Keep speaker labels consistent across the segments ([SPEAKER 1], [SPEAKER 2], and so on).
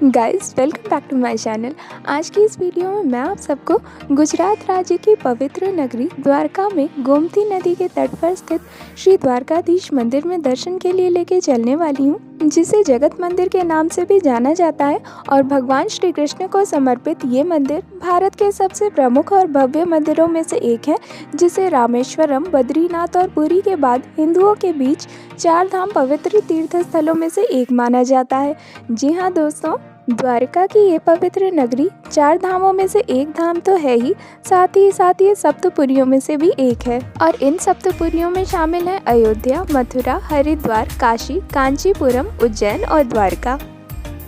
[SPEAKER 1] Guys welcome back to my channel. आज की इस वीडियो में मैं आप सबको गुजरात राज्य की पवित्र नगरी द्वारका में गोमती नदी के तट पर स्थित श्री द्वारकाधीश मंदिर में दर्शन के लिए लेके चलने वाली हूँ, जिसे जगत मंदिर के नाम से भी जाना जाता है। और भगवान श्री कृष्ण को समर्पित ये मंदिर भारत के सबसे प्रमुख और भव्य मंदिरों में से एक है, जिसे रामेश्वरम, बद्रीनाथ और पुरी के बाद हिंदुओं के बीच 4 धाम पवित्र तीर्थ स्थलों में से एक माना जाता है। जी हाँ दोस्तों, द्वारका की ये पवित्र नगरी 4 धामों में से एक धाम तो है ही, साथ ही ये सप्तपुरियों में से भी एक है। और इन सप्तपुरियों में शामिल है अयोध्या, मथुरा, हरिद्वार, काशी, कांचीपुरम, उज्जैन और द्वारका।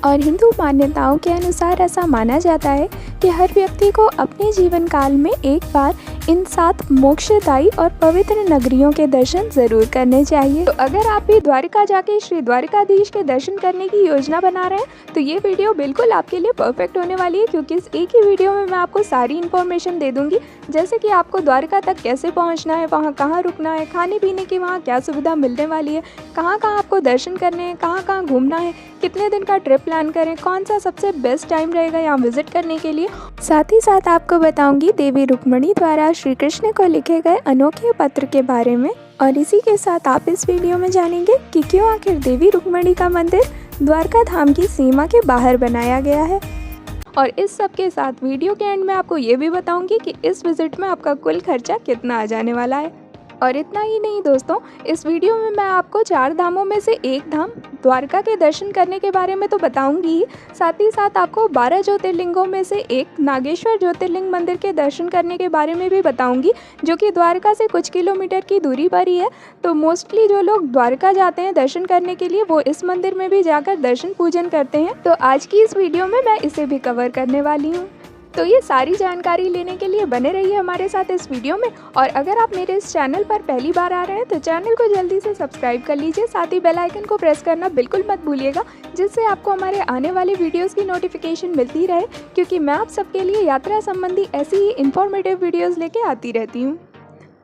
[SPEAKER 1] और हिंदू मान्यताओं के अनुसार ऐसा माना जाता है कि हर व्यक्ति को अपने जीवन काल में एक बार इन 7 मोक्षदायी और पवित्र नगरियों के दर्शन जरूर करने चाहिए। तो अगर आप भी द्वारका जाके श्री द्वारकाधीश के दर्शन करने की योजना बना रहे हैं तो ये वीडियो बिल्कुल आपके लिए परफेक्ट होने वाली है, क्योंकि इस एक ही वीडियो में मैं आपको सारी इन्फॉर्मेशन दे दूंगी, जैसे कि आपको द्वारका तक कैसे पहुँचना है, वहाँ कहाँ रुकना है, खाने पीने की वहाँ क्या सुविधा मिलने वाली है, कहाँ कहाँ आपको दर्शन करने हैं, कहाँ कहाँ घूमना है, कितने दिन का ट्रिप प्लान करें, कौन सा सबसे बेस्ट टाइम रहेगा यहाँ विजिट करने के लिए। साथ ही साथ आपको बताऊंगी देवी रुक्मिणी द्वारा श्री कृष्ण को लिखे गए अनोखे पत्र के बारे में। और इसी के साथ आप इस वीडियो में जानेंगे कि क्यों आखिर देवी रुक्मिणी का मंदिर द्वारका धाम की सीमा के बाहर बनाया गया है। और इस सब के साथ वीडियो के एंड में आपको ये भी बताऊंगी कि इस विजिट में आपका कुल खर्चा कितना आ जाने वाला है। और इतना ही नहीं दोस्तों, इस वीडियो में मैं आपको 4 धामों में से एक धाम द्वारका के दर्शन करने के बारे में तो बताऊंगी ही, साथ ही साथ आपको 12 ज्योतिर्लिंगों में से एक नागेश्वर ज्योतिर्लिंग मंदिर के दर्शन करने के बारे में भी बताऊंगी, जो कि द्वारका से कुछ किलोमीटर की दूरी पर ही है। तो मोस्टली जो लोग द्वारका जाते हैं दर्शन करने के लिए, वो इस मंदिर में भी जाकर दर्शन पूजन करते हैं। तो आज की इस वीडियो में मैं इसे भी कवर करने वाली हूँ। तो ये सारी जानकारी लेने के लिए बने रहिए हमारे साथ इस वीडियो में। और अगर आप मेरे इस चैनल पर पहली बार आ रहे हैं तो चैनल को जल्दी से सब्सक्राइब कर लीजिए, साथ ही बेल आइकन को प्रेस करना बिल्कुल मत भूलिएगा, जिससे आपको हमारे आने वाले वीडियोस की नोटिफिकेशन मिलती रहे, क्योंकि मैं आप सबके लिए यात्रा संबंधी ऐसी ही इन्फॉर्मेटिव वीडियोज़ लेके आती रहती हूँ।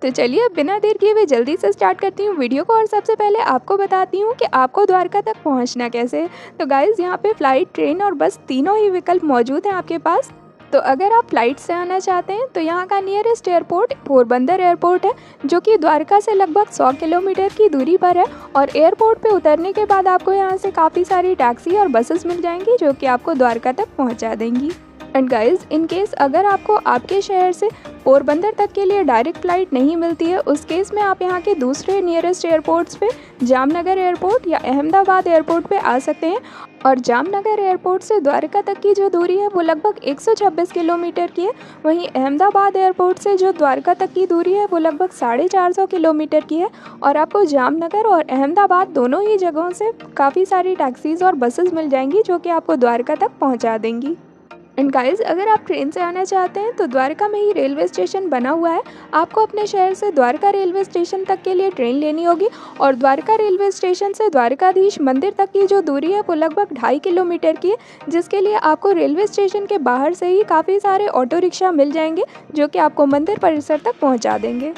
[SPEAKER 1] तो चलिए बिना देर किए हुए जल्दी से स्टार्ट करती हूँ वीडियो को। और सबसे पहले आपको बताती हूँ कि आपको द्वारका तक पहुँचना कैसे है। तो गाइज़, यहाँ पे फ्लाइट, ट्रेन और बस तीनों ही विकल्प मौजूद हैं आपके पास। तो अगर आप फ्लाइट से आना चाहते हैं तो यहाँ का नियरेस्ट एयरपोर्ट पोरबंदर एयरपोर्ट है, जो कि द्वारका से लगभग 100 किलोमीटर की दूरी पर है। और एयरपोर्ट पे उतरने के बाद आपको यहाँ से काफ़ी सारी टैक्सी और बसेस मिल जाएंगी, जो कि आपको द्वारका तक पहुँचा देंगी। एंड गाइज, इन केस अगर आपको आपके शहर से पोरबंदर तक के लिए डायरेक्ट फ़्लाइट नहीं मिलती है, उस केस में आप यहाँ के दूसरे नियरेस्ट एयरपोर्ट्स पे जामनगर एयरपोर्ट या अहमदाबाद एयरपोर्ट पे आ सकते हैं। और जामनगर एयरपोर्ट से द्वारका तक की जो दूरी है वो लगभग 126 किलोमीटर की है। वहीं अहमदाबाद एयरपोर्ट से जो द्वारका तक की दूरी है वो लगभग 450 किलोमीटर की है। और आपको जामनगर और अहमदाबाद दोनों ही जगहों से काफ़ी सारी टैक्सीज़ और बसेस मिल जाएंगी, जो कि आपको द्वारका तक पहुँचा देंगी। एंड गाइज, अगर आप ट्रेन से आना चाहते हैं तो द्वारका में ही रेलवे स्टेशन बना हुआ है। आपको अपने शहर से द्वारका रेलवे स्टेशन तक के लिए ट्रेन लेनी होगी। और द्वारका रेलवे स्टेशन से द्वारकाधीश मंदिर तक की जो दूरी है वो लगभग 2.5 किलोमीटर की है, जिसके लिए आपको रेलवे स्टेशन के बाहर से ही काफ़ी सारे ऑटो रिक्शा मिल जाएंगे, जो कि आपको मंदिर परिसर तक पहुँचा देंगे।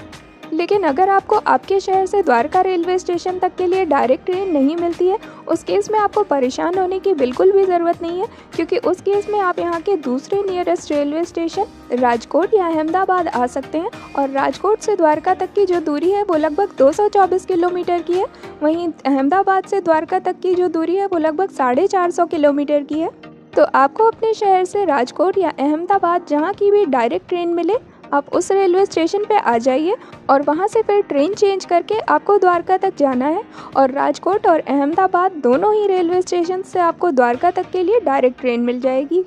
[SPEAKER 1] लेकिन अगर आपको आपके शहर से द्वारका रेलवे स्टेशन तक के लिए डायरेक्ट ट्रेन नहीं मिलती है, उस केस में आपको परेशान होने की बिल्कुल भी ज़रूरत नहीं है, क्योंकि उस केस में आप यहाँ के दूसरे नियरेस्ट रेलवे स्टेशन राजकोट या अहमदाबाद आ सकते हैं। और राजकोट से द्वारका तक की जो दूरी है वो लगभग 224 किलोमीटर की है। वहीं अहमदाबाद से द्वारका तक की जो दूरी है वो लगभग 450 किलोमीटर की है। तो आपको अपने शहर से राजकोट या अहमदाबाद जहाँ की भी डायरेक्ट ट्रेन मिले, आप उस रेलवे स्टेशन पे आ जाइए और वहाँ से फिर ट्रेन चेंज करके आपको द्वारका तक जाना है। और राजकोट और अहमदाबाद दोनों ही रेलवे स्टेशन से आपको द्वारका तक के लिए डायरेक्ट ट्रेन मिल जाएगी।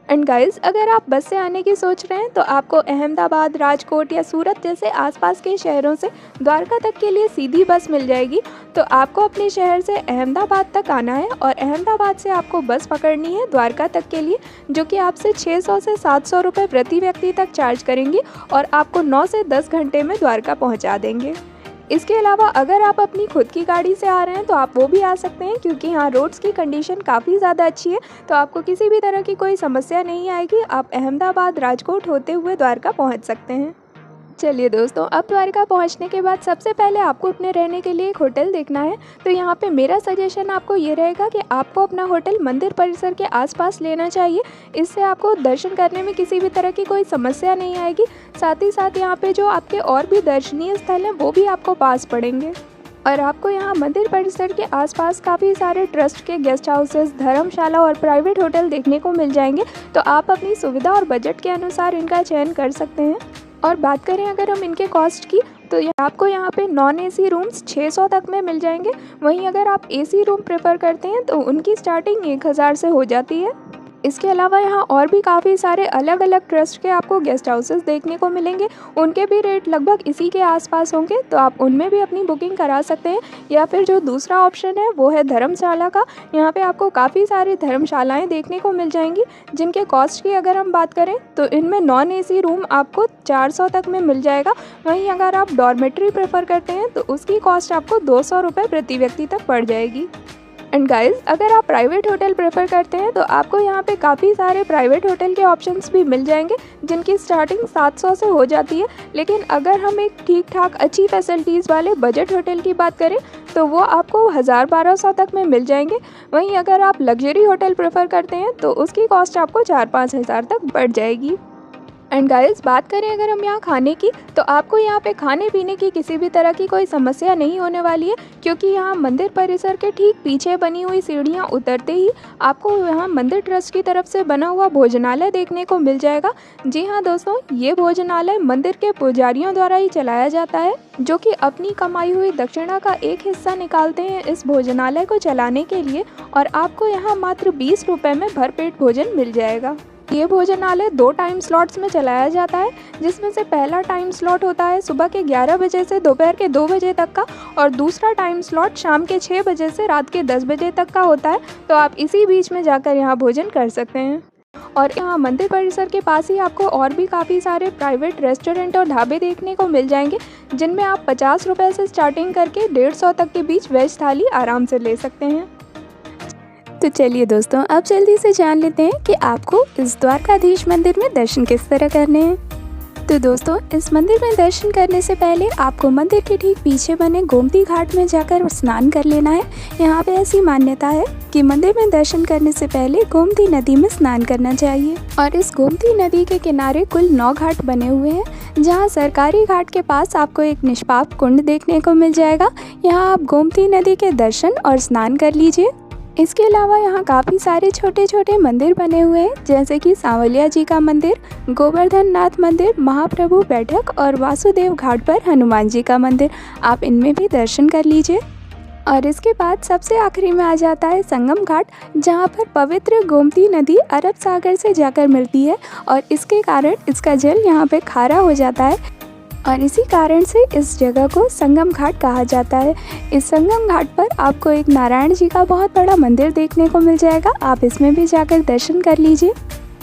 [SPEAKER 1] एंड गाइज, अगर आप बस से आने की सोच रहे हैं तो आपको अहमदाबाद, राजकोट या सूरत जैसे आसपास के शहरों से द्वारका तक के लिए सीधी बस मिल जाएगी। तो आपको अपने शहर से अहमदाबाद तक आना है और अहमदाबाद से आपको बस पकड़नी है द्वारका तक के लिए, जो कि आपसे 600 से 700 रुपये प्रति व्यक्ति तक चार्ज करेंगी और आपको 9 से 10 घंटे में द्वारका पहुँचा देंगे। इसके अलावा अगर आप अपनी खुद की गाड़ी से आ रहे हैं तो आप वो भी आ सकते हैं, क्योंकि यहाँ रोड्स की कंडीशन काफ़ी ज़्यादा अच्छी है, तो आपको किसी भी तरह की कोई समस्या नहीं आएगी। आप अहमदाबाद, राजकोट होते हुए द्वारका पहुँच सकते हैं। चलिए दोस्तों, अब द्वारका पहुंचने के बाद सबसे पहले आपको अपने रहने के लिए एक होटल देखना है। तो यहाँ पे मेरा सजेशन आपको ये रहेगा कि आपको अपना होटल मंदिर परिसर के आसपास लेना चाहिए। इससे आपको दर्शन करने में किसी भी तरह की कोई समस्या नहीं आएगी। साथ ही साथ यहाँ पे जो आपके और भी दर्शनीय स्थल हैं वो भी आपको पास पड़ेंगे। और आपको यहाँ मंदिर परिसर के आसपास काफ़ी सारे ट्रस्ट के गेस्ट हाउसेस, धर्मशाला और प्राइवेट होटल देखने को मिल जाएंगे। तो आप अपनी सुविधा और बजट के अनुसार इनका चयन कर सकते हैं। और बात करें अगर हम इनके कॉस्ट की, तो आपको यहाँ पे नॉन एसी रूम्स 600 तक में मिल जाएंगे। वहीं अगर आप एसी रूम प्रेफर करते हैं तो उनकी स्टार्टिंग 1000 से हो जाती है। इसके अलावा यहाँ और भी काफ़ी सारे अलग अलग ट्रस्ट के आपको गेस्ट हाउसेस देखने को मिलेंगे। उनके भी रेट लगभग इसी के आसपास होंगे, तो आप उनमें भी अपनी बुकिंग करा सकते हैं। या फिर जो दूसरा ऑप्शन है वो है धर्मशाला का। यहाँ पे आपको काफ़ी सारी धर्मशालाएं देखने को मिल जाएंगी, जिनके कॉस्ट की अगर हम बात करें तो इनमें नॉन एसी रूम आपको 400 तक में मिल जाएगा। वहीं अगर आप डॉर्मेट्री प्रेफर करते हैं तो उसकी कॉस्ट आपको 200 रुपये प्रति व्यक्ति तक पड़ जाएगी। एंड गाइस, अगर आप प्राइवेट होटल प्रेफर करते हैं तो आपको यहाँ पे काफ़ी सारे प्राइवेट होटल के ऑप्शंस भी मिल जाएंगे, जिनकी स्टार्टिंग 700 से हो जाती है। लेकिन अगर हम एक ठीक ठाक अच्छी फैसिलिटीज़ वाले बजट होटल की बात करें तो वो आपको 1000-1200 तक में मिल जाएंगे। वहीं अगर आप लग्जरी होटल प्रेफर करते हैं तो उसकी कॉस्ट आपको 4-5 हज़ार तक बढ़ जाएगी। एंड गाइस, बात करें अगर हम यहाँ खाने की, तो आपको यहाँ पे खाने पीने की किसी भी तरह की कोई समस्या नहीं होने वाली है, क्योंकि यहाँ मंदिर परिसर के ठीक पीछे बनी हुई सीढ़ियाँ उतरते ही आपको यहाँ मंदिर ट्रस्ट की तरफ से बना हुआ भोजनालय देखने को मिल जाएगा। जी हाँ दोस्तों, ये भोजनालय मंदिर के पुजारियों द्वारा ही चलाया जाता है, जो कि अपनी कमाई हुई दक्षिणा का एक हिस्सा निकालते हैं इस भोजनालय को चलाने के लिए। और आपको यहाँ मात्र 20 रुपये में भरपेट भोजन मिल जाएगा। ये भोजनालय 2 टाइम स्लॉट्स में चलाया जाता है, जिसमें से पहला टाइम स्लॉट होता है सुबह के 11 बजे से दोपहर के 2 बजे तक का, और दूसरा टाइम स्लॉट शाम के 6 बजे से रात के 10 बजे तक का होता है। तो आप इसी बीच में जाकर यहाँ भोजन कर सकते हैं। और यहाँ मंदिर परिसर के पास ही आपको और भी काफ़ी सारे प्राइवेट रेस्टोरेंट और ढाबे देखने को मिल जाएंगे, जिनमें आप 50 रुपये से स्टार्टिंग करके 150 तक के बीच वेज थाली आराम से ले सकते हैं। तो चलिए दोस्तों, अब जल्दी से जान लेते हैं कि आपको इस द्वारकाधीश मंदिर में दर्शन किस तरह करने हैं। तो दोस्तों, इस मंदिर में दर्शन करने से पहले आपको मंदिर के ठीक पीछे बने गोमती घाट में जाकर स्नान कर लेना है। यहाँ पे ऐसी मान्यता है कि मंदिर में दर्शन करने से पहले गोमती नदी में स्नान करना चाहिए। और इस गोमती नदी के किनारे कुल 9 घाट बने हुए हैं, जहाँ सरकारी घाट के पास आपको एक निष्पाप कुंड देखने को मिल जाएगा। यहाँ आप गोमती नदी के दर्शन और स्नान कर लीजिए। इसके अलावा यहाँ काफ़ी सारे छोटे छोटे मंदिर बने हुए हैं, जैसे कि सांवलिया जी का मंदिर, गोवर्धन नाथ मंदिर, महाप्रभु बैठक और वासुदेव घाट पर हनुमान जी का मंदिर। आप इनमें भी दर्शन कर लीजिए। और इसके बाद सबसे आखिरी में आ जाता है संगम घाट, जहाँ पर पवित्र गोमती नदी अरब सागर से जाकर मिलती है, और इसके कारण इसका जल यहाँ पे खारा हो जाता है, और इसी कारण से इस जगह को संगम घाट कहा जाता है। इस संगम घाट पर आपको एक नारायण जी का बहुत बड़ा मंदिर देखने को मिल जाएगा। आप इसमें भी जाकर दर्शन कर लीजिए।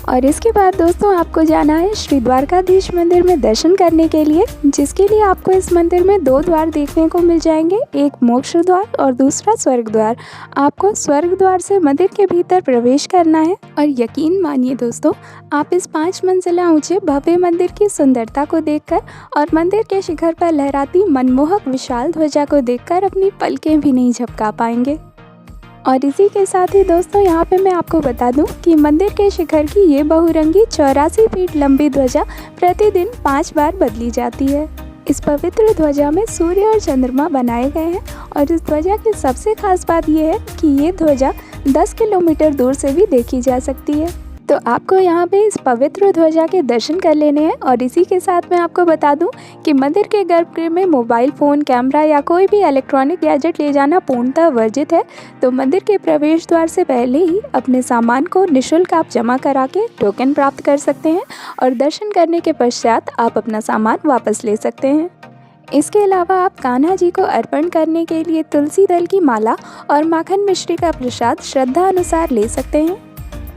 [SPEAKER 1] और इसके बाद दोस्तों, आपको जाना है श्री द्वारकाधीश मंदिर में दर्शन करने के लिए, जिसके लिए आपको इस मंदिर में 2 द्वार देखने को मिल जाएंगे, एक मोक्ष द्वार और दूसरा स्वर्ग द्वार। आपको स्वर्ग द्वार से मंदिर के भीतर प्रवेश करना है। और यकीन मानिए दोस्तों, आप इस 5 मंजिला ऊंचे भव्य मंदिर की सुंदरता को देखकर और मंदिर के शिखर पर लहराती मनमोहक विशाल ध्वजा को देखकर अपनी पलकें भी नहीं झपका पाएंगे। और इसी के साथ ही दोस्तों, यहाँ पे मैं आपको बता दूं कि मंदिर के शिखर की ये बहुरंगी 84 फीट लंबी ध्वजा प्रतिदिन 5 बार बदली जाती है। इस पवित्र ध्वजा में सूर्य और चंद्रमा बनाए गए हैं। और इस ध्वजा की सबसे खास बात यह है कि ये ध्वजा 10 किलोमीटर दूर से भी देखी जा सकती है। तो आपको यहाँ पे इस पवित्र ध्वजा के दर्शन कर लेने हैं। और इसी के साथ मैं आपको बता दूं कि मंदिर के गर्भगृह में मोबाइल फ़ोन, कैमरा या कोई भी इलेक्ट्रॉनिक गैजेट ले जाना पूर्णतः वर्जित है। तो मंदिर के प्रवेश द्वार से पहले ही अपने सामान को निःशुल्क आप जमा करा के टोकन प्राप्त कर सकते हैं, और दर्शन करने के पश्चात आप अपना सामान वापस ले सकते हैं। इसके अलावा आप कान्हा जी को अर्पण करने के लिए तुलसी दल की माला और माखन मिश्री का प्रसाद श्रद्धा अनुसार ले सकते हैं।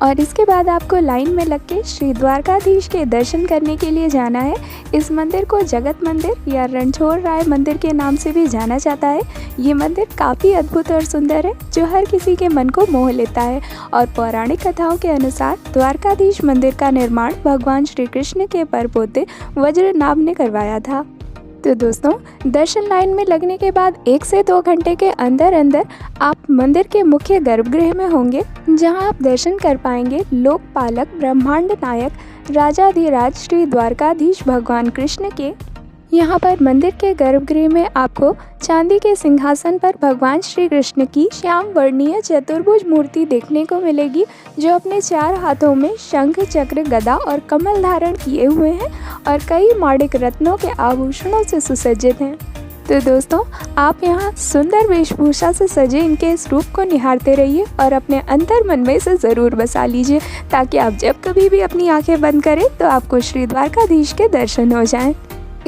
[SPEAKER 1] और इसके बाद आपको लाइन में लग के श्री द्वारकाधीश के दर्शन करने के लिए जाना है। इस मंदिर को जगत मंदिर या रणछोड़ राय मंदिर के नाम से भी जाना जाता है। ये मंदिर काफ़ी अद्भुत और सुंदर है, जो हर किसी के मन को मोह लेता है। और पौराणिक कथाओं के अनुसार द्वारकाधीश मंदिर का निर्माण भगवान श्री कृष्ण के परपोते वज्रनाभ ने करवाया था। तो दोस्तों, दर्शन लाइन में लगने के बाद 1 से 2 घंटे के अंदर अंदर आप मंदिर के मुख्य गर्भगृह में होंगे, जहां आप दर्शन कर पाएंगे लोकपालक ब्रह्मांड नायक राजाधिराज श्री द्वारकाधीश भगवान कृष्ण के। यहाँ पर मंदिर के गर्भगृह में आपको चांदी के सिंहासन पर भगवान श्री कृष्ण की श्याम वर्णीय चतुर्भुज मूर्ति देखने को मिलेगी, जो अपने 4 हाथों में शंख, चक्र, गदा और कमल धारण किए हुए हैं और कई माणिक रत्नों के आभूषणों से सुसज्जित हैं। तो दोस्तों, आप यहाँ सुंदर वेशभूषा से सजे इनके इस रूप को निहारते रहिए और अपने अंतर मन में इसे ज़रूर बसा लीजिए, ताकि आप जब कभी भी अपनी आंखें बंद करें तो आपको श्री द्वारकाधीश के दर्शन हो जाएं।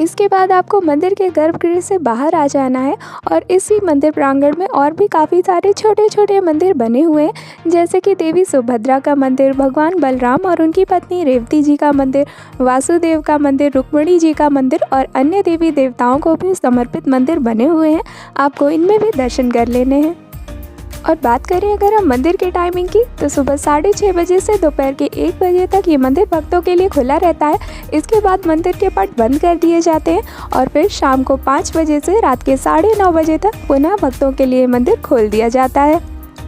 [SPEAKER 1] इसके बाद आपको मंदिर के गर्भगृह से बाहर आ जाना है और इसी मंदिर प्रांगण में और भी काफ़ी सारे छोटे छोटे मंदिर बने हुए हैं, जैसे कि देवी सुभद्रा का मंदिर, भगवान बलराम और उनकी पत्नी रेवती जी का मंदिर, वासुदेव का मंदिर, रुक्मिणी जी का मंदिर और अन्य देवी देवताओं को भी समर्पित मंदिर बने हुए हैं। आपको इनमें भी दर्शन कर लेने हैं। और बात करें अगर हम मंदिर के टाइमिंग की, तो सुबह 6:30 बजे से दोपहर के 1 बजे तक ये मंदिर भक्तों के लिए खुला रहता है। इसके बाद मंदिर के पट बंद कर दिए जाते हैं और फिर शाम को 5 बजे से रात के 9:30 बजे तक पुनः भक्तों के लिए मंदिर खोल दिया जाता है।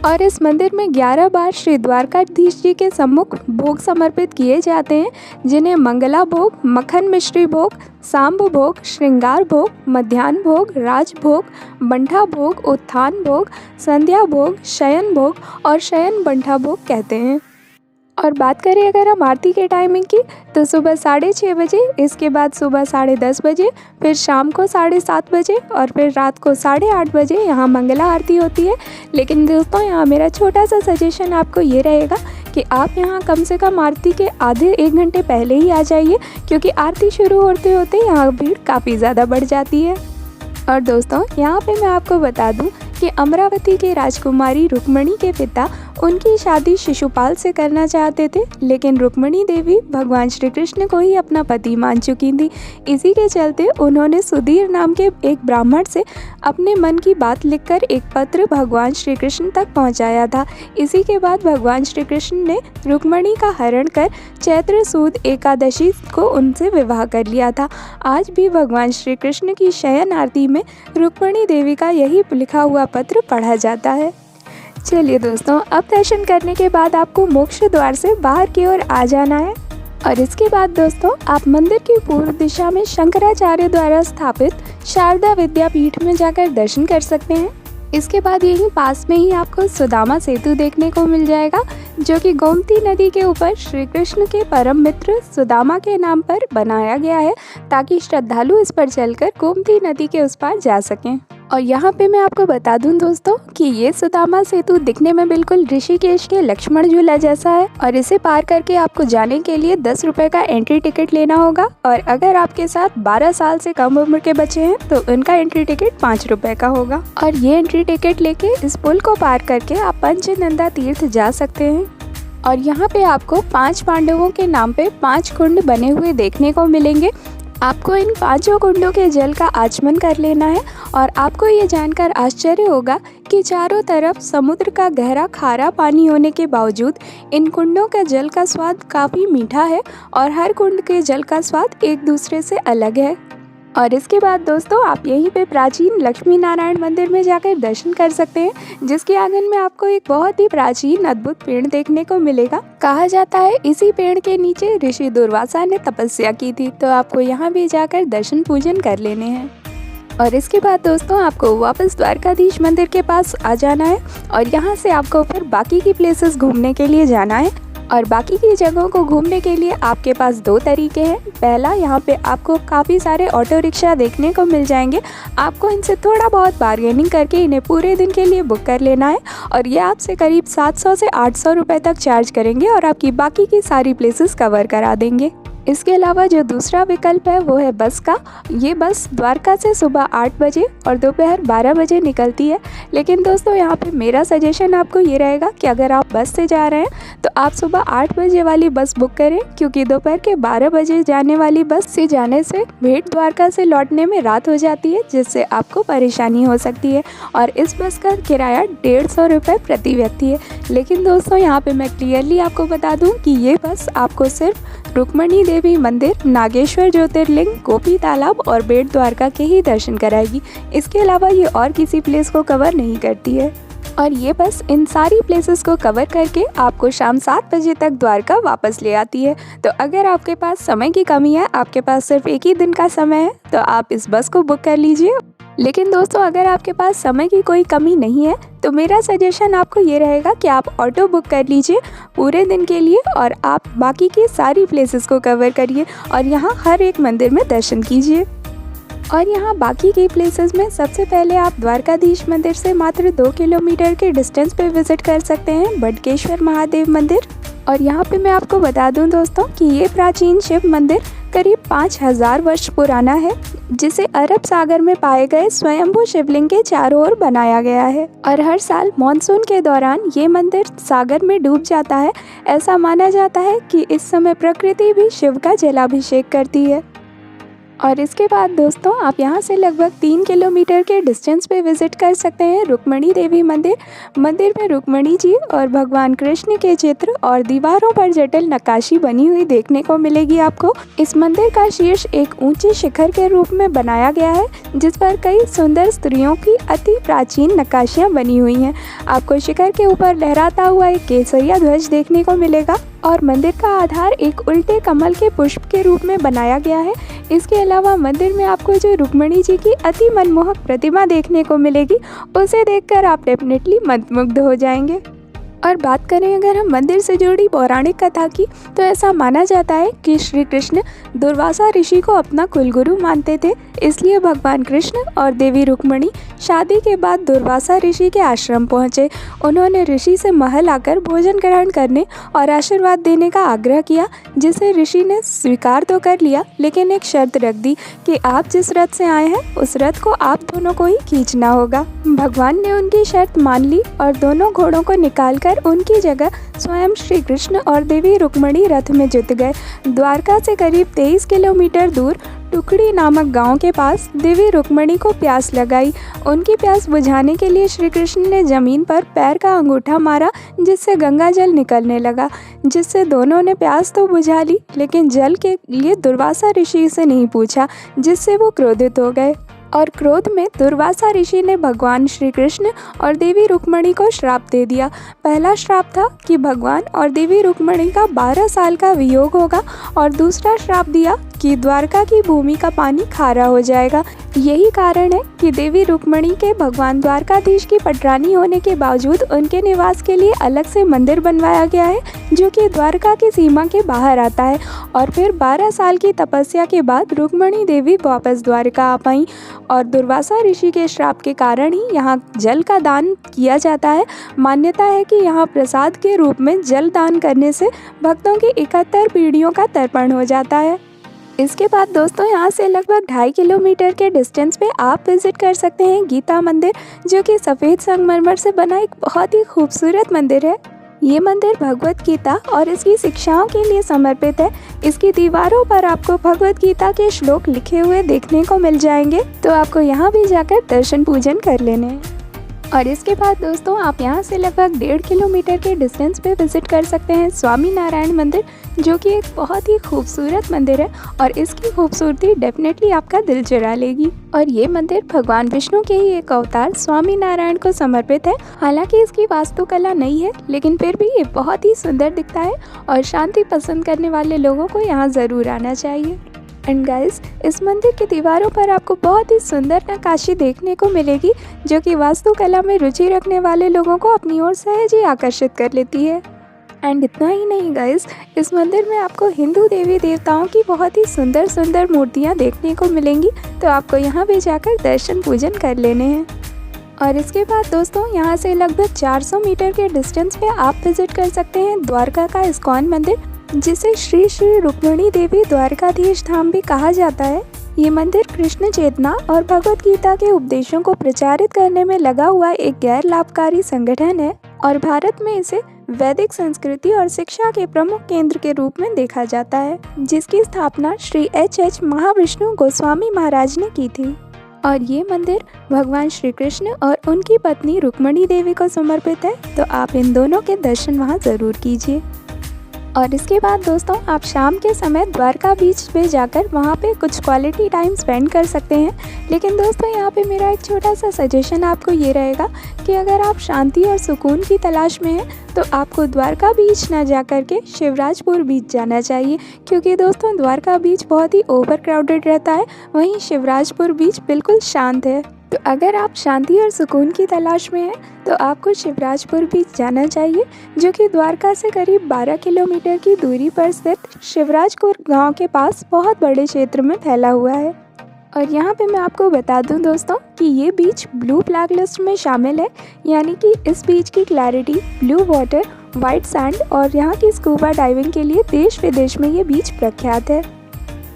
[SPEAKER 1] और इस मंदिर में 11 बार श्री द्वारकाधीश जी के सम्मुख भोग समर्पित किए जाते हैं, जिन्हें मंगला भोग, मक्खन मिश्री भोग, सांब भोग, श्रृंगार भोग, मध्याह्न भोग, राज भोग, बंठा भोग, उत्थान भोग, संध्या भोग, शयन भोग और शयन बंठा भोग कहते हैं। और बात करें अगर हम आरती के टाइमिंग की, तो सुबह 6:30 बजे, इसके बाद सुबह 10:30 बजे, फिर शाम को 7:30 बजे और फिर रात को 8:30 बजे यहाँ मंगला आरती होती है। लेकिन दोस्तों, यहाँ मेरा छोटा सा सजेशन आपको ये रहेगा कि आप यहाँ कम से कम आरती के आधे 1 घंटे पहले ही आ जाइए, क्योंकि आरती शुरू होते होते यहाँ भीड़ काफ़ी ज़्यादा बढ़ जाती है। और दोस्तों, यहाँ पे मैं आपको बता दूँ कि अमरावती के राजकुमारी रुक्मिणी के पिता उनकी शादी शिशुपाल से करना चाहते थे, लेकिन रुक्मिणी देवी भगवान श्री कृष्ण को ही अपना पति मान चुकी थी। इसी के चलते उन्होंने सुधीर नाम के एक ब्राह्मण से अपने मन की बात लिखकर एक पत्र भगवान श्री कृष्ण तक पहुंचाया था। इसी के बाद भगवान श्री कृष्ण ने रुक्मिणी का हरण कर चैत्र सुद एकादशी को उनसे विवाह कर लिया था। आज भी भगवान श्री कृष्ण की शयन आरती में रुक्मिणी देवी का यही लिखा हुआ पत्र पढ़ा जाता है। चलिए दोस्तों, अब दर्शन करने के बाद आपको मोक्ष द्वार से बाहर की ओर आ जाना है। और इसके बाद दोस्तों, आप मंदिर की पूर्व दिशा में शंकराचार्य द्वारा स्थापित शारदा विद्यापीठ में जाकर दर्शन कर सकते हैं। इसके बाद यहीं पास में ही आपको सुदामा सेतु देखने को मिल जाएगा, जो कि गोमती नदी के ऊपर श्री कृष्ण के परम मित्र सुदामा के नाम पर बनाया गया है, ताकि श्रद्धालु इस पर चलकर गोमती नदी के उस पार जा सकें। और यहाँ पे मैं आपको बता दूं दोस्तों कि ये सुदामा सेतु दिखने में बिल्कुल ऋषिकेश के लक्ष्मण झूला जैसा है, और इसे पार करके आपको जाने के लिए 10 रुपये का एंट्री टिकट लेना होगा। और अगर आपके साथ 12 साल से कम उम्र के बच्चे हैं तो उनका एंट्री टिकट 5 रुपये का होगा। और ये एंट्री टिकट लेके इस पुल को पार करके आप पंचनंदा तीर्थ जा सकते हैं। और यहाँ पे आपको 5 पांडवों के नाम पे 5 कुंड बने हुए देखने को मिलेंगे। आपको इन 5 कुंडों के जल का आचमन कर लेना है। और आपको ये जानकर आश्चर्य होगा कि चारों तरफ समुद्र का गहरा खारा पानी होने के बावजूद इन कुंडों का जल का स्वाद काफ़ी मीठा है, और हर कुंड के जल का स्वाद एक दूसरे से अलग है। और इसके बाद दोस्तों, आप यहीं पे प्राचीन लक्ष्मी नारायण मंदिर में जाकर दर्शन कर सकते हैं, जिसके आंगन में आपको एक बहुत ही प्राचीन अद्भुत पेड़ देखने को मिलेगा। कहा जाता है इसी पेड़ के नीचे ऋषि दुर्वासा ने तपस्या की थी, तो आपको यहाँ भी जाकर दर्शन पूजन कर लेने हैं। और इसके बाद दोस्तों, आपको वापस द्वारकाधीश मंदिर के पास आ जाना है, और यहाँ से आपको फिर बाकी की प्लेसेस घूमने के लिए जाना है। और बाकी की जगहों को घूमने के लिए आपके पास 2 तरीके हैं। पहला, यहाँ पे आपको काफ़ी सारे ऑटो रिक्शा देखने को मिल जाएंगे। आपको इनसे थोड़ा बहुत बार्गेनिंग करके इन्हें पूरे दिन के लिए बुक कर लेना है, और ये आपसे करीब 700 से 800 रुपये तक चार्ज करेंगे और आपकी बाकी की सारी प्लेसेस कवर करा देंगे। इसके अलावा जो दूसरा विकल्प है वो है बस का। ये बस द्वारका से सुबह 8 बजे और दोपहर 12 बजे निकलती है। लेकिन दोस्तों यहाँ पे मेरा सजेशन आपको ये रहेगा कि अगर आप बस से जा रहे हैं तो आप सुबह 8 बजे वाली बस बुक करें, क्योंकि दोपहर के 12 बजे जाने वाली बस से जाने से भेट द्वारका से लौटने में रात हो जाती है, जिससे आपको परेशानी हो सकती है। और इस बस का किराया 150 रुपये प्रति व्यक्ति है। लेकिन दोस्तों यहाँ पे मैं क्लियरली आपको बता दूँ कि ये बस आपको सिर्फ रुक्मणी देवी मंदिर, नागेश्वर ज्योतिर्लिंग, गोपी तालाब और बेट द्वारका के ही दर्शन कराएगी। इसके अलावा ये और किसी प्लेस को कवर नहीं करती है। और ये बस इन सारी प्लेसेस को कवर करके आपको शाम 7 बजे तक द्वारका वापस ले आती है। तो अगर आपके पास समय की कमी है, आपके पास सिर्फ एक ही दिन का समय है, तो आप इस बस को बुक कर लीजिए। लेकिन दोस्तों अगर आपके पास समय की कोई कमी नहीं है तो मेरा सजेशन आपको ये रहेगा कि आप ऑटो बुक कर लीजिए पूरे दिन के लिए, और आप बाकी की सारी प्लेसेस को कवर करिए और यहाँ हर एक मंदिर में दर्शन कीजिए। और यहाँ बाकी की प्लेसेस में सबसे पहले आप द्वारकाधीश मंदिर से मात्र 2 किलोमीटर के डिस्टेंस पे विजिट कर सकते हैं बटकेश्वर महादेव मंदिर। और यहाँ पे मैं आपको बता दूँ दोस्तों कि ये प्राचीन शिव मंदिर करीब 5000 वर्ष पुराना है, जिसे अरब सागर में पाए गए स्वयंभू शिवलिंग के चारों ओर बनाया गया है। और हर साल मॉनसून के दौरान ये मंदिर सागर में डूब जाता है। ऐसा माना जाता है कि इस समय प्रकृति भी शिव का जलाभिषेक करती है। और इसके बाद दोस्तों आप यहाँ से लगभग 3 किलोमीटर के डिस्टेंस पे विजिट कर सकते हैं रुक्मणी देवी मंदिर। मंदिर में रुक्मणी जी और भगवान कृष्ण के चित्र और दीवारों पर जटिल नक्काशी बनी हुई देखने को मिलेगी आपको। इस मंदिर का शीर्ष एक ऊंचे शिखर के रूप में बनाया गया है, जिस पर कई सुंदर स्त्रियों की अति प्राचीन नक्काशियाँ बनी हुई हैं। आपको शिखर के ऊपर लहराता हुआ एक केसरिया ध्वज देखने को मिलेगा और मंदिर का आधार एक उल्टे कमल के पुष्प के रूप में बनाया गया है। इसके अलावा मंदिर में आपको जो रुक्मणी जी की अति मनमोहक प्रतिमा देखने को मिलेगी, उसे देखकर आप डेफिनेटली मंत्रमुग्ध हो जाएंगे। और बात करें अगर हम मंदिर से जुड़ी पौराणिक कथा की, तो ऐसा माना जाता है कि श्री कृष्ण दुर्वासा ऋषि को अपना कुलगुरु मानते थे। इसलिए भगवान कृष्ण और देवी रुक्मणी शादी के बाद दुर्वासा ऋषि के आश्रम पहुँचे। उन्होंने ऋषि से महल आकर भोजन ग्रहण करने और आशीर्वाद देने का आग्रह किया, जिसे ऋषि ने स्वीकार तो कर लिया, लेकिन एक शर्त रख दी कि आप जिस रथ से आए हैं उस रथ को आप दोनों को ही खींचना होगा। भगवान ने उनकी शर्त मान ली और दोनों घोड़ों को निकाल उनकी जगह स्वयं श्री कृष्ण और देवी रुक्मणी रथ में जुट गए। द्वारका से करीब 23 किलोमीटर दूर टुकड़ी नामक गांव के पास देवी रुक्मणी को प्यास लगाई। उनकी प्यास बुझाने के लिए श्री कृष्ण ने जमीन पर पैर का अंगूठा मारा, जिससे गंगा जल निकलने लगा, जिससे दोनों ने प्यास तो बुझा ली, लेकिन जल के लिए दुर्वासा ऋषि से नहीं पूछा, जिससे वो क्रोधित हो गए। और क्रोध में दुर्वासा ऋषि ने भगवान श्री कृष्ण और देवी रुक्मणी को श्राप दे दिया। पहला श्राप था कि भगवान और देवी रुक्मणी का 12 साल का वियोग होगा, और दूसरा श्राप दिया कि द्वारका की भूमि का पानी खारा हो जाएगा। यही कारण है कि देवी रुक्मणी के भगवान द्वारकाधीश की पटरानी होने के बावजूद उनके निवास के लिए अलग से मंदिर बनवाया गया है, जो कि द्वारका की सीमा के बाहर आता है। और फिर 12 साल की तपस्या के बाद रुक्मणी देवी वापस द्वारका आ पाई, और दुर्वासा ऋषि के श्राप के कारण ही यहाँ जल का दान किया जाता है। मान्यता है कि यहाँ प्रसाद के रूप में जल दान करने से भक्तों की 71 पीढ़ियों का तर्पण हो जाता है। इसके बाद दोस्तों यहाँ से लगभग 2.5 किलोमीटर के डिस्टेंस पे आप विजिट कर सकते हैं गीता मंदिर, जो कि सफ़ेद संगमरमर से बना एक बहुत ही खूबसूरत मंदिर है। ये मंदिर भगवत गीता और इसकी शिक्षाओं के लिए समर्पित है। इसकी दीवारों पर आपको भगवत गीता के श्लोक लिखे हुए देखने को मिल जाएंगे, तो आपको यहाँ भी जाकर दर्शन पूजन कर लेने हैं। और इसके बाद दोस्तों आप यहाँ से लगभग 1.5 किलोमीटर के डिस्टेंस पे विजिट कर सकते हैं स्वामी नारायण मंदिर, जो कि एक बहुत ही खूबसूरत मंदिर है और इसकी खूबसूरती डेफिनेटली आपका दिल चुरा लेगी। और ये मंदिर भगवान विष्णु के ही एक अवतार स्वामी नारायण को समर्पित है। हालांकि इसकी वास्तुकला नहीं है, लेकिन फिर भी ये बहुत ही सुंदर दिखता है और शांति पसंद करने वाले लोगों को यहाँ ज़रूर आना चाहिए। एंड गाइस, इस मंदिर की दीवारों पर आपको बहुत ही सुंदर नक्काशी देखने को मिलेगी, जो कि वास्तुकला में रुचि रखने वाले लोगों को अपनी ओर सहज ही आकर्षित कर लेती है। एंड इतना ही नहीं गाइस, इस मंदिर में आपको हिंदू देवी देवताओं की बहुत ही सुंदर सुंदर मूर्तियाँ देखने को मिलेंगी, तो आपको यहाँ भी जाकर दर्शन पूजन कर लेने हैं। और इसके बाद दोस्तों यहाँ से लगभग 400 मीटर के डिस्टेंस पे आप विजिट कर सकते हैं द्वारका का इस्कॉन मंदिर। जिसे श्री श्री रुक्मिणी देवी द्वारकाधीश धाम भी कहा जाता है। ये मंदिर कृष्ण चेतना और भगवत गीता के उपदेशों को प्रचारित करने में लगा हुआ एक गैर लाभकारी संगठन है और भारत में इसे वैदिक संस्कृति और शिक्षा के प्रमुख केंद्र के रूप में देखा जाता है, जिसकी स्थापना श्री H.H. महाविष्णु गोस्वामी महाराज ने की थी। और ये मंदिर भगवान श्री कृष्ण और उनकी पत्नी रुक्मिणी देवी को समर्पित है, तो आप इन दोनों के दर्शन वहाँ ज़रूर कीजिए। और इसके बाद दोस्तों आप शाम के समय द्वारका बीच पे जाकर वहाँ पे कुछ क्वालिटी टाइम स्पेंड कर सकते हैं। लेकिन दोस्तों यहाँ पे मेरा एक छोटा सा सजेशन आपको ये रहेगा कि अगर आप शांति और सुकून की तलाश में हैं तो आपको द्वारका बीच ना जा कर के शिवराजपुर बीच जाना चाहिए, क्योंकि दोस्तों द्वारका बीच बहुत ही ओवर क्राउडेड रहता है, वहीं शिवराजपुर बीच बिल्कुल शांत है। तो अगर आप शांति और सुकून की तलाश में हैं तो आपको शिवराजपुर बीच जाना चाहिए, जो कि द्वारका से करीब 12 किलोमीटर की दूरी पर स्थित शिवराजपुर गांव के पास बहुत बड़े क्षेत्र में फैला हुआ है। और यहाँ पे मैं आपको बता दूं दोस्तों कि ये बीच ब्लू फ्लैग लिस्ट में शामिल है, यानी कि इस बीच की clarity, blue water, white sand और यहाँ की स्कूबा डाइविंग के लिए देश विदेश में ये बीच प्रख्यात है।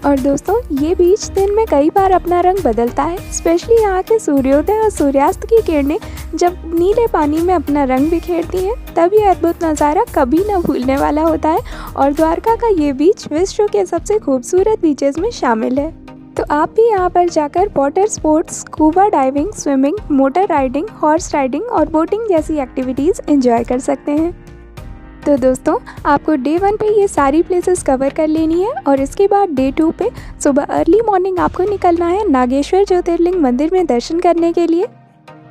[SPEAKER 1] और दोस्तों ये बीच दिन में कई बार अपना रंग बदलता है, स्पेशली यहाँ के सूर्योदय और सूर्यास्त की किरणें जब नीले पानी में अपना रंग बिखेरती हैं, तब ये अद्भुत नज़ारा कभी न भूलने वाला होता है। और द्वारका का ये बीच विश्व के सबसे खूबसूरत बीचेस में शामिल है। तो आप भी यहाँ पर जाकर water sports, scuba diving, swimming, motor riding, horse riding और बोटिंग जैसी एक्टिविटीज़ एंजॉय कर सकते हैं। तो दोस्तों आपको डे 1 पे ये सारी प्लेसेस कवर कर लेनी है और इसके बाद डे 2 पे सुबह अर्ली मॉर्निंग आपको निकलना है नागेश्वर ज्योतिर्लिंग मंदिर में दर्शन करने के लिए।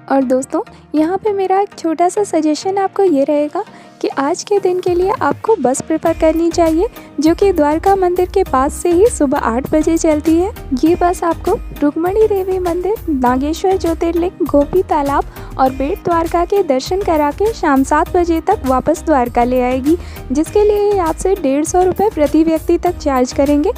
[SPEAKER 1] और दोस्तों यहाँ पे मेरा एक छोटा सा सजेशन आपको ये रहेगा कि आज के दिन के लिए आपको बस प्रेफर करनी चाहिए, जो कि द्वारका मंदिर के पास से ही सुबह 8 बजे चलती है। ये बस आपको रुक्मिणी देवी मंदिर, नागेश्वर ज्योतिर्लिंग, गोपी तालाब और बेट द्वारका के दर्शन करा के शाम 7 बजे तक वापस द्वारका ले आएगी, जिसके लिए आपसे 150 रुपये प्रति व्यक्ति तक चार्ज करेंगे,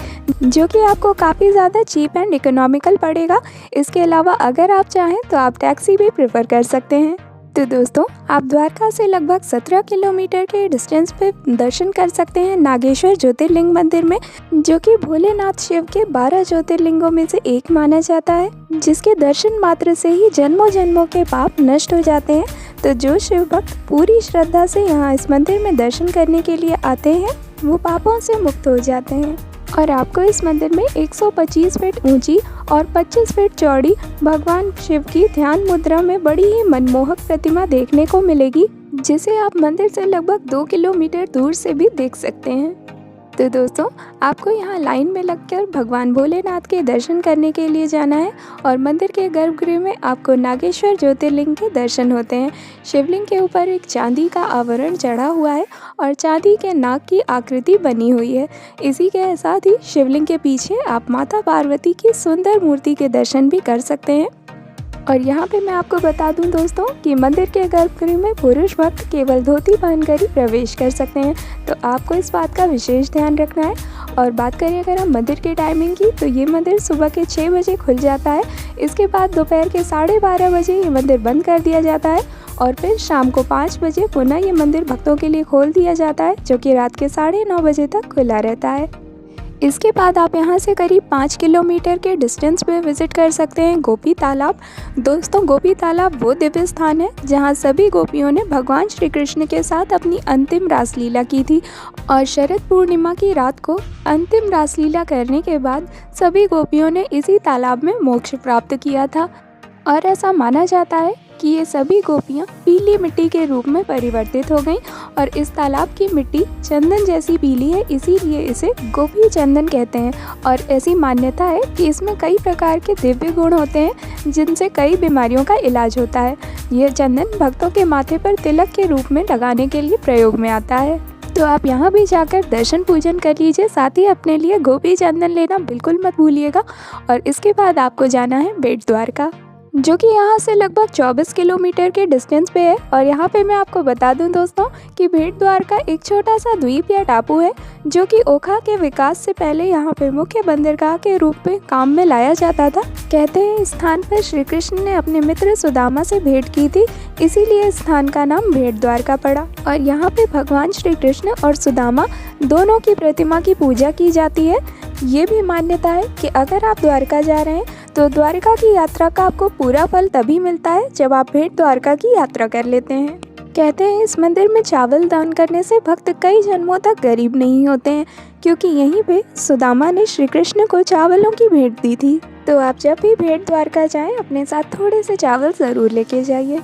[SPEAKER 1] जो कि आपको काफ़ी ज़्यादा चीप एंड इकोनॉमिकल पड़ेगा। इसके अलावा अगर आप चाहें तो आप टैक्सी भी प्रेफर कर सकते हैं। तो दोस्तों आप द्वारका से लगभग 17 किलोमीटर के डिस्टेंस पे दर्शन कर सकते हैं नागेश्वर ज्योतिर्लिंग मंदिर में, जो कि भोलेनाथ शिव के 12 ज्योतिर्लिंगों में से एक माना जाता है, जिसके दर्शन मात्र से ही जन्मों जन्मों के पाप नष्ट हो जाते हैं। तो जो शिव भक्त पूरी श्रद्धा से यहाँ इस मंदिर में दर्शन करने के लिए आते हैं वो पापों से मुक्त हो जाते हैं। और आपको इस मंदिर में 125 फीट ऊंची और 25 फीट चौड़ी भगवान शिव की ध्यान मुद्रा में बड़ी ही मनमोहक प्रतिमा देखने को मिलेगी, जिसे आप मंदिर से लगभग 2 किलोमीटर दूर से भी देख सकते हैं। तो दोस्तों आपको यहाँ लाइन में लगकर भगवान भोलेनाथ के दर्शन करने के लिए जाना है और मंदिर के गर्भगृह में आपको नागेश्वर ज्योतिर्लिंग के दर्शन होते हैं। शिवलिंग के ऊपर एक चांदी का आवरण चढ़ा हुआ है और चांदी के नाग की आकृति बनी हुई है। इसी के साथ ही शिवलिंग के पीछे आप माता पार्वती की सुंदर मूर्ति के दर्शन भी कर सकते हैं। और यहाँ पे मैं आपको बता दूं दोस्तों कि मंदिर के गर्भगृह में पुरुष भक्त केवल धोती पहनकर ही प्रवेश कर सकते हैं, तो आपको इस बात का विशेष ध्यान रखना है। और बात करें अगर हम मंदिर के टाइमिंग की, तो ये मंदिर सुबह के 6 बजे खुल जाता है। इसके बाद दोपहर के 12:30 बजे ये मंदिर बंद कर दिया जाता है और फिर शाम को 5 बजे पुनः ये मंदिर भक्तों के लिए खोल दिया जाता है, जो कि रात के 9:30 बजे तक खुला रहता है। इसके बाद आप यहाँ से करीब 5 किलोमीटर के डिस्टेंस पे विज़िट कर सकते हैं गोपी तालाब। दोस्तों गोपी तालाब वो दिव्य स्थान है जहाँ सभी गोपियों ने भगवान श्री कृष्ण के साथ अपनी अंतिम रासलीला की थी और शरद पूर्णिमा की रात को अंतिम रासलीला करने के बाद सभी गोपियों ने इसी तालाब में मोक्ष प्राप्त किया था। और ऐसा माना जाता है कि ये सभी गोपियाँ पीली मिट्टी के रूप में परिवर्तित हो गईं और इस तालाब की मिट्टी चंदन जैसी पीली है, इसीलिए इसे गोपी चंदन कहते हैं। और ऐसी मान्यता है कि इसमें कई प्रकार के दिव्य गुण होते हैं जिनसे कई बीमारियों का इलाज होता है। यह चंदन भक्तों के माथे पर तिलक के रूप में लगाने के लिए प्रयोग में आता है। तो आप यहाँ भी जाकर दर्शन पूजन कर लीजिए, साथ ही अपने लिए गोपी चंदन लेना बिल्कुल मत भूलिएगा। और इसके बाद आपको जाना है बेट द्वारका, जो कि यहाँ से लगभग 24 किलोमीटर के डिस्टेंस पे है। और यहाँ पे मैं आपको बता दूं दोस्तों कि बेट द्वारका एक छोटा सा द्वीप या टापू है जो कि ओखा के विकास से पहले यहाँ पे मुख्य बंदरगाह के रूप में काम में लाया जाता था। कहते हैं इस स्थान पर श्री कृष्ण ने अपने मित्र सुदामा से भेंट की थी, इसीलिए इस स्थान का नाम भेंट द्वारका पड़ा। और यहाँ पे भगवान श्री कृष्ण और सुदामा दोनों की प्रतिमा की पूजा की जाती है। ये भी मान्यता है कि अगर आप द्वारका जा रहे हैं तो द्वारका की यात्रा का आपको पूरा फल तभी मिलता है जब आप भेंट द्वारका की यात्रा कर लेते हैं। कहते हैं इस मंदिर में चावल दान करने से भक्त कई जन्मों तक गरीब नहीं होते हैं, क्योंकि यहीं पे सुदामा ने श्री कृष्ण को चावलों की भेंट दी थी। तो आप जब भी भेंट द्वारका जाएं अपने साथ थोड़े से चावल ज़रूर लेके जाइए।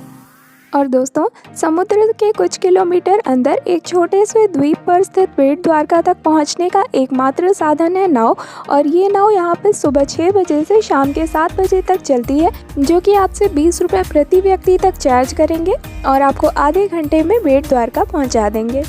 [SPEAKER 1] और दोस्तों, समुद्र के कुछ किलोमीटर अंदर एक छोटे से द्वीप पर स्थित भेंट द्वारका तक पहुंचने का एकमात्र साधन है नाव। और ये नाव यहाँ पे सुबह 6 बजे से शाम के 7 बजे तक चलती है, जो कि आपसे 20 रुपये प्रति व्यक्ति तक चार्ज करेंगे और आपको आधे घंटे में भेंट द्वारका पहुँचा देंगे।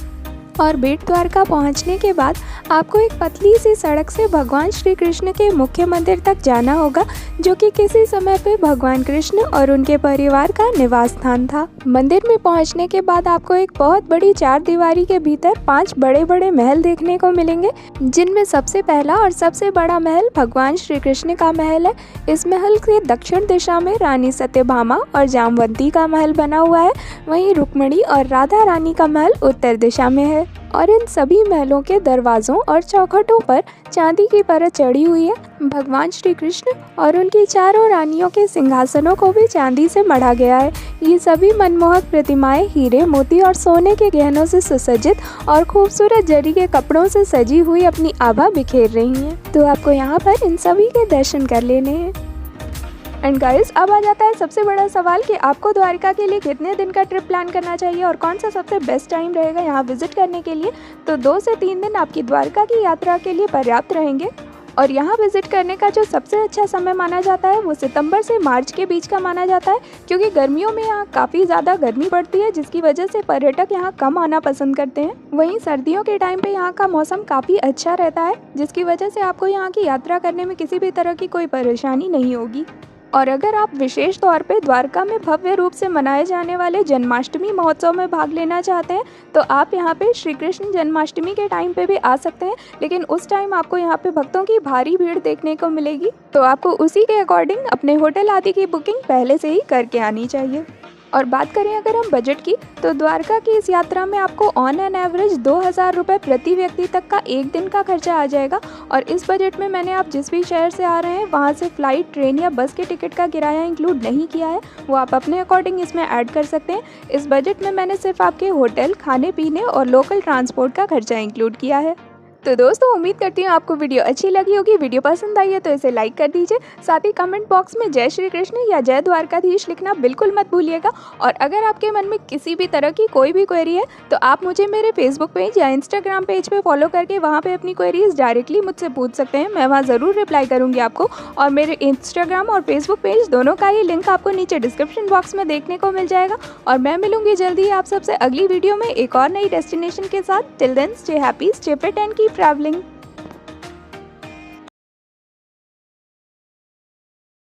[SPEAKER 1] और भेंट द्वारका पहुंचने के बाद आपको एक पतली सी सड़क से भगवान श्री कृष्ण के मुख्य मंदिर तक जाना होगा, जो कि किसी समय पे भगवान कृष्ण और उनके परिवार का निवास स्थान था। मंदिर में पहुंचने के बाद आपको एक बहुत बड़ी 4 दीवारी के भीतर 5 बड़े बड़े महल देखने को मिलेंगे, जिनमें सबसे पहला और सबसे बड़ा महल भगवान श्री कृष्ण का महल है। इस महल के दक्षिण दिशा में रानी सत्यभामा और जामवंती का महल बना हुआ है, वहीं रुक्मिणी और राधा रानी का महल उत्तर दिशा में है। और इन सभी महलों के दरवाज़ों और चौखटों पर चांदी की परत चढ़ी हुई है। भगवान श्री कृष्ण और उनकी चारों रानियों के सिंहासनों को भी चांदी से मढ़ा गया है। ये सभी मनमोहक प्रतिमाएं हीरे, मोती और सोने के गहनों से सुसज्जित और खूबसूरत जरी के कपड़ों से सजी हुई अपनी आभा बिखेर रही हैं। तो आपको यहाँ पर इन सभी के दर्शन कर लेने हैं। एंड गाइस, अब आ जाता है सबसे बड़ा सवाल कि आपको द्वारका के लिए कितने दिन का ट्रिप प्लान करना चाहिए और कौन सा सबसे बेस्ट टाइम रहेगा यहाँ विजिट करने के लिए। तो 2 से 3 दिन आपकी द्वारका की यात्रा के लिए पर्याप्त रहेंगे। और यहाँ विजिट करने का जो सबसे अच्छा समय माना जाता है वो सितंबर से मार्च के बीच का माना जाता है, क्योंकि गर्मियों में यहाँ काफ़ी ज़्यादा गर्मी पड़ती है, जिसकी वजह से पर्यटक यहाँ कम आना पसंद करते हैं। वहीं सर्दियों के टाइम पे यहाँ का मौसम काफ़ी अच्छा रहता है, जिसकी वजह से आपको यहाँ की यात्रा करने में किसी भी तरह की कोई परेशानी नहीं होगी। और अगर आप विशेष तौर पे द्वारका में भव्य रूप से मनाए जाने वाले जन्माष्टमी महोत्सव में भाग लेना चाहते हैं तो आप यहाँ पे श्री कृष्ण जन्माष्टमी के टाइम पे भी आ सकते हैं, लेकिन उस टाइम आपको यहाँ पे भक्तों की भारी भीड़ देखने को मिलेगी। तो आपको उसी के अकॉर्डिंग अपने होटल आदि की बुकिंग पहले से ही करके आनी चाहिए। और बात करें अगर हम बजट की, तो द्वारका की इस यात्रा में आपको ऑन एन एवरेज 2000 रुपये प्रति व्यक्ति तक का एक दिन का खर्चा आ जाएगा। और इस बजट में मैंने आप जिस भी शहर से आ रहे हैं वहाँ से फ़्लाइट, ट्रेन या बस के टिकट का किराया इंक्लूड नहीं किया है, वो आप अपने अकॉर्डिंग इसमें ऐड कर सकते हैं। इस बजट में मैंने सिर्फ आपके होटल, खाने पीने और लोकल ट्रांसपोर्ट का खर्चा इंक्लूड किया है। तो दोस्तों, उम्मीद करती हूँ आपको वीडियो अच्छी लगी होगी। वीडियो पसंद आई है तो इसे लाइक कर दीजिए। साथ ही कमेंट बॉक्स में जय श्री कृष्ण या जय द्वारकाधीश लिखना बिल्कुल मत भूलिएगा। और अगर आपके मन में किसी भी तरह की कोई भी क्वेरी है तो आप मुझे मेरे फेसबुक पेज या इंस्टाग्राम पेज पे फॉलो करके वहाँ पे अपनी क्वेरीज डायरेक्टली मुझसे पूछ सकते हैं। मैं वहाँ ज़रूर रिप्लाई करूँगी आपको। और मेरे इंस्टाग्राम और फेसबुक पेज दोनों का ही लिंक आपको नीचे डिस्क्रिप्शन बॉक्स में देखने को मिल जाएगा। और मैं मिलूंगी जल्दी आप सबसे अगली वीडियो में एक और नई डेस्टिनेशन के साथ। Till then, stay happy, stay fit and keep travelling.